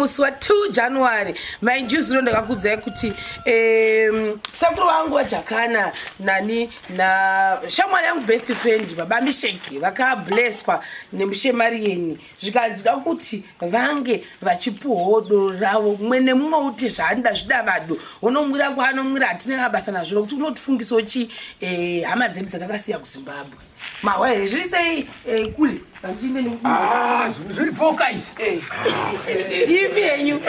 Musi wa 2 January mainjuzi ndakakudzai kuti sekuru wangu wajakana nani na shamwari yangu best friend baba Misheki vakablesswa nemuShemarian zvikanzida kuti vange vachipuwa doro ravo mwene mumwe uti zvanda zvida vado unomwira kwanomwira atina basa nazvo kuti unotifungisa uchi hama dzedu dzatakasiya kuZimbabwe mawe zviri sei kule vanjinde ne zviri poka izvi ivi yenyu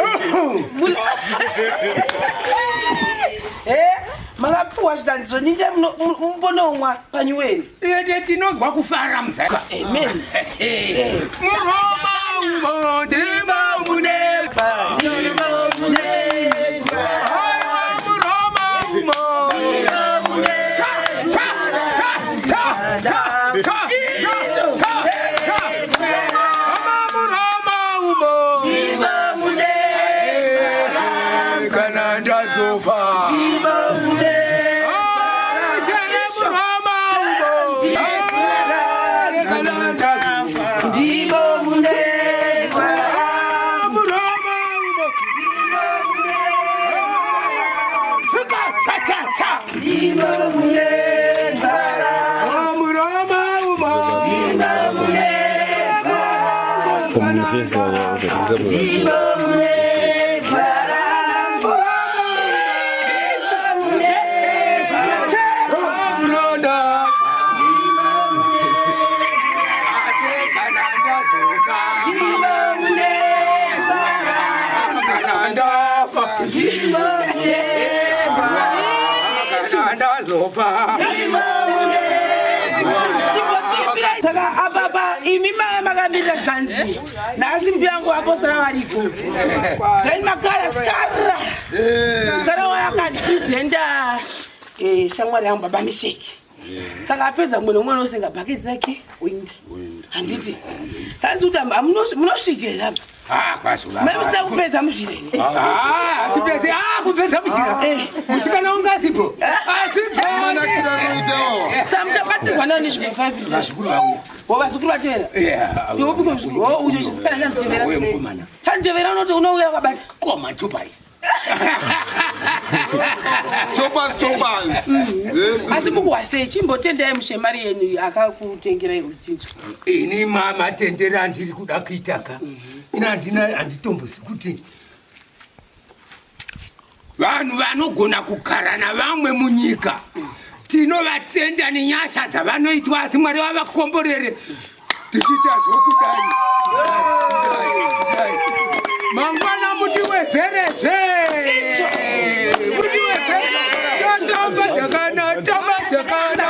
makapuwa zvikanziso ninde mubonomwa panyuweni ede tinonzwa kufara muzaka amen muroma ndima muneba Saka ababa imima makambira kanzi nasi mbiangu apostara variko then makara skara skara wayakani presenta shamwari yangu baba Misheki saka apedza mwana umwe unosenga bhaketi rake wind handiti sanzi kuti munosvikira kwasula mamusina kupedza mushireni tipedze kupedza mushira musikana ungasipo samuchabatirwa nayo nezvimwe 5 zvikuru vauya wavazukuru vatevera uyo chisikana chanzitevera tanzitevera unoti unouya wakabata koma chopai asi mukuwasei chimbotendai muShemarian akakutengerai rudzidzo ini matendera ndiri kuda kuitaka ina handitombozi kuti vanhu vanogona kugara navamwe munyika tinovatenda nenyasha dzavanoitwa asi Mwari wavakomborere tichiita zvokudai mangwana mutiwedzerezve tamba dzakana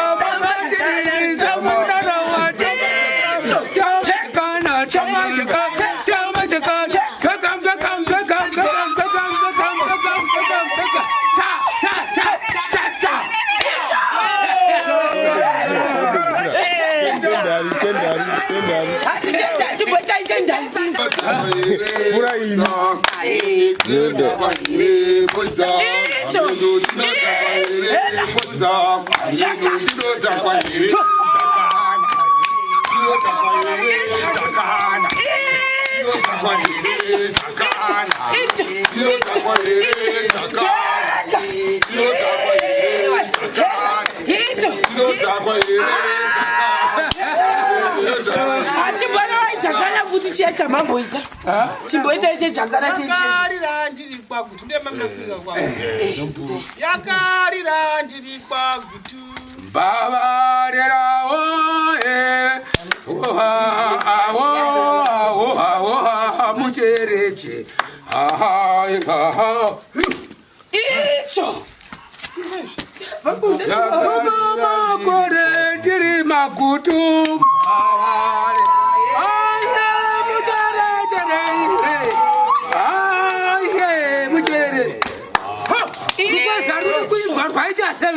chichiya chamamboita chimboita iche chakara yakarira ndiri kwagutu ndiye mamina kwa yakarira ndiri kwagutu bavarera muchereche icho makore ndiri magutu muchere kuizvarwaita sei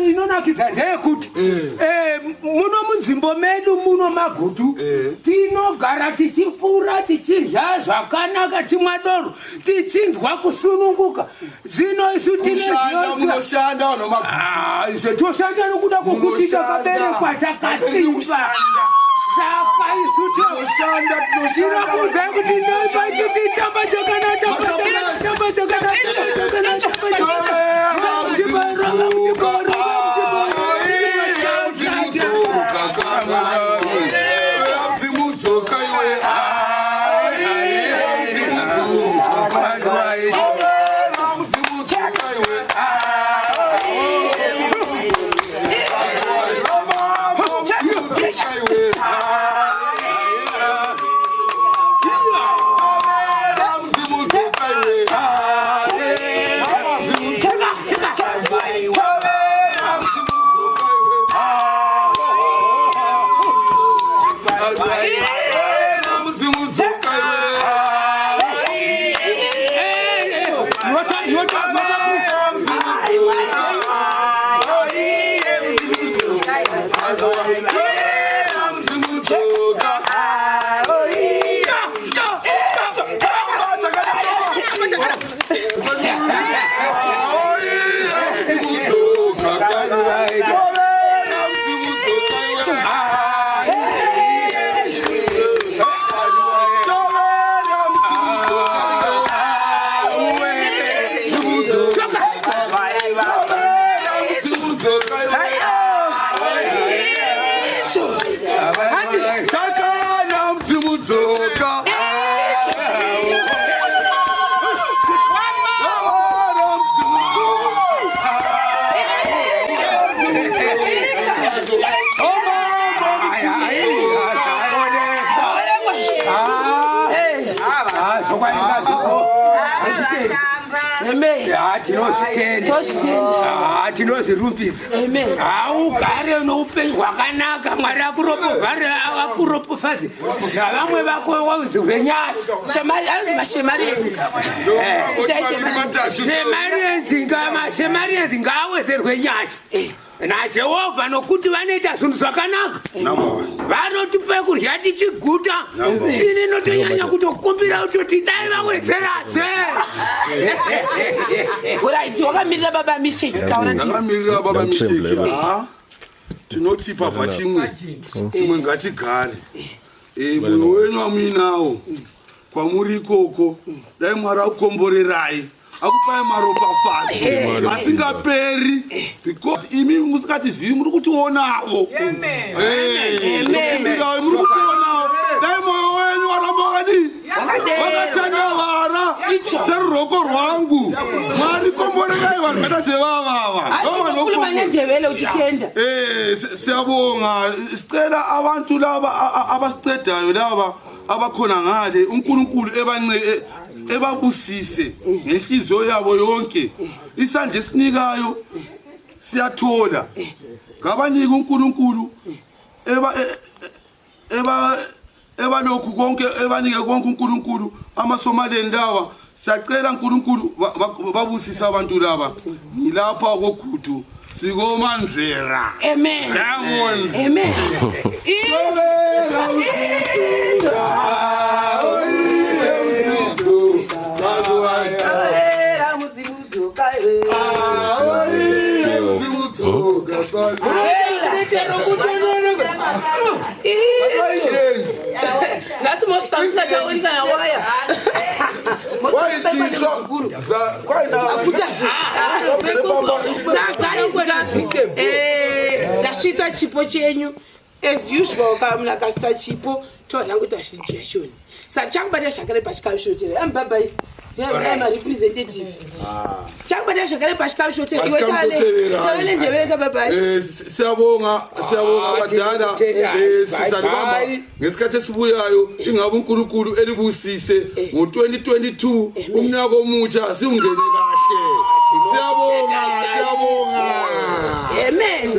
inonakidza ndeyekuti muno munzvimbo medu muno magutu tinogara tichipura tichirya zvakanaka timwa doro tichinzwa kusununguka zino isu tinoshanda toshanda nokuda kwokuti takaberekwa takasimba saka isu tinokuudza kuti titamba tinozvirumbidza haugare noupenyu hwakanaka mwari akuropofadze navamwe vako waudzirwenyaya shemarienzi ngaawedzerwe nyasha najehovha nokuti vanoita zvinhu zvakanaka vanotipe kurya tichiguta ini notonyanya kutokumbira kutoti dai vawedzerazve uraiti wakamirira baba misheki ndakamirira baba misheki tinoti pabva chimwe ngatigare munhu wenyu wamuinawo kwamuri ikoko dai mwari akukomborerai akupai maropafadzo asingaperi because imi musikatizivi muri kutionavo muri kutionavo dai moyo wenyu waramba wakatandavara seruroko rwangu mwari komborerai vanhu vata sevavava siyabonga sicela abantu lava abasicedayo lava abakhona ngale uNkulunkulu ebabusise ngenhliziyo yabo yonke isandla esinikayo siyathola ngabanika uNkulunkulu ebalokhu konke ebanike konke uNkulunkulu amasomaleni lawa siyacela uNkulunkulu babusise abantu laba ngilapha kogudu sikomandlera amen diamonds amen Bye. Nasi moshkamsika chawenza na waya. Tashita chipo chenyu. As usual, kamna kashita chipo. Toa yangu tashita shoni. Sa chakubada shakale pashika shotere. Baba I'm a representative. Chakubada shakale pashika shotere. Iwe kale. Chakale ndebeleza baba. Siyabonga badala. Sisalibamba ngesikhathi esibuyayo ingabe uNkulunkulu elibusise ngo2022 umnyaka omutsha siungene kahle. Siyabonga. Amen.